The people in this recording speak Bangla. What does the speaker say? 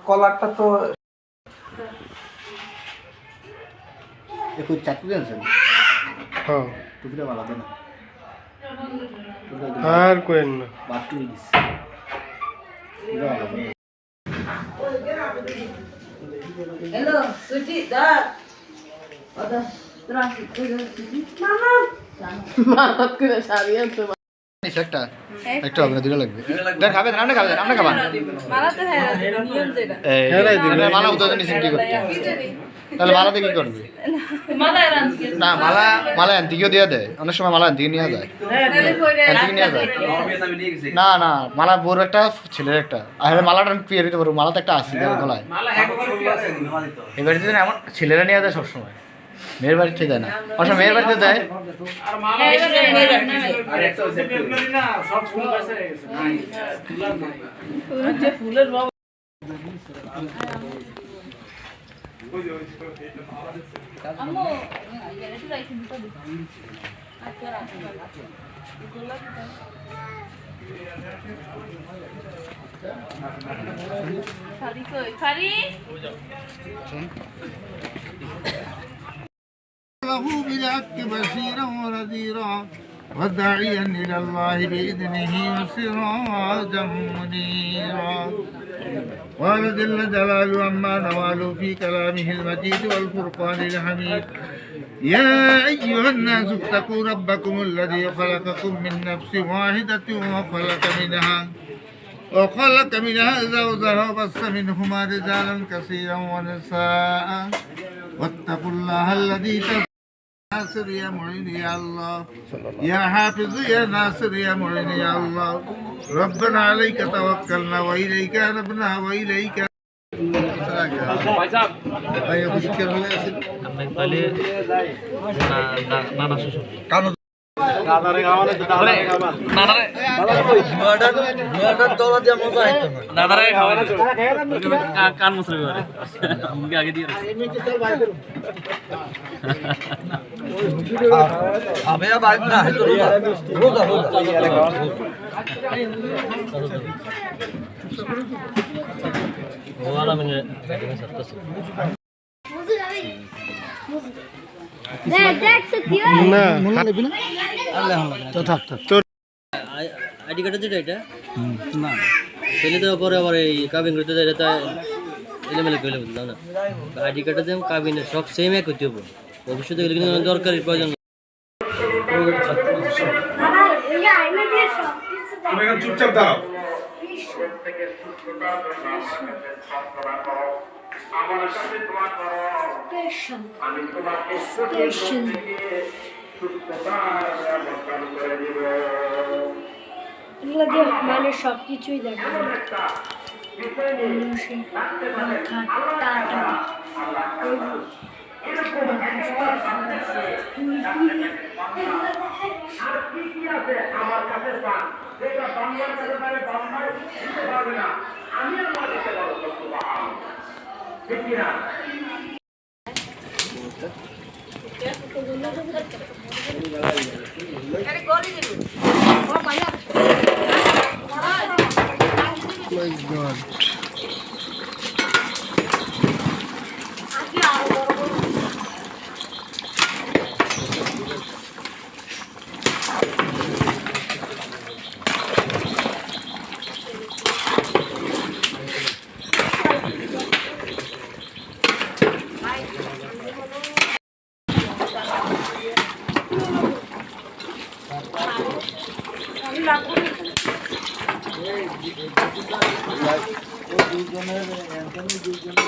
কলারটা তো একটু চাটু দেন হ্যাঁ টুপিটা ভালো দেন আর কোয়েন না বাটু this Hello, Suci, dah. Ada transit ke Suci? Mama. Mama kena carian tuh. একটা একটা হবে না দুটো লাগবে দেন খাবেন আপনি খাবেন আপনি খাবেন মালা তো হ্যাঁ নিয়ম যেটা এই মালা উদ্বোধন নিছেন কি করতে তাহলে মালাতে কি করবে মালা রানছি না মালা মালা আন্টিকেও দিয়ে দেয় অনেক সময় মালা আন্টিকে নিয়ে যায় আন্টিকে নিয়ে যায় না না মালা বোর একটা ছেলের একটা আর মালাটা পেয়ে দিতে পারবো মালা তো একটা আসি গলায় এবার দিন এমন ছেলেরা নিয়ে যায় সবসময় মেয়ের বাড়িতে দেয় না অবশ্য মেয়ের বাড়িতে দেয় له بالحق بشيرا ونذيرا وداعيا إلى الله بإذنه وسراجا منيرا قال جل جلاله عما نوالوا في كلامه المجيد والفرقان الحميد يا أيها الناس اتقوا ربكم الذي خلقكم من نفس واحدة وخلق منها زوجها وبث منهما رجالا كثيرا ونساء واتقوا الله الذي ناصر يا معين يا الله يا حافظ يا ناصر يا معين يا الله ربنا عليك توكلنا وإليك أنبنا وإليك কান মুসরে আমাকে আগে দিয়ে আবে বাইক না রোজা ওয়ালা মানে সত্তর আইডি কার্ড যেটা এটা না পেলে তো পরে আবার এই কাবিন করতে যায় এটা এলেমেলে পেলে বুঝলাম না আইডি কার্ডটা যেমন কাবিনের সব সেম এক হতে হবে ভবিষ্যতে এগুলো কিন্তু দরকারি প্রয়োজন চুপচাপ দাঁড়াও আমার কাছে দোয়া করো আমি তোমাকে মানে সবকিছুই দেখো My God. দুজনের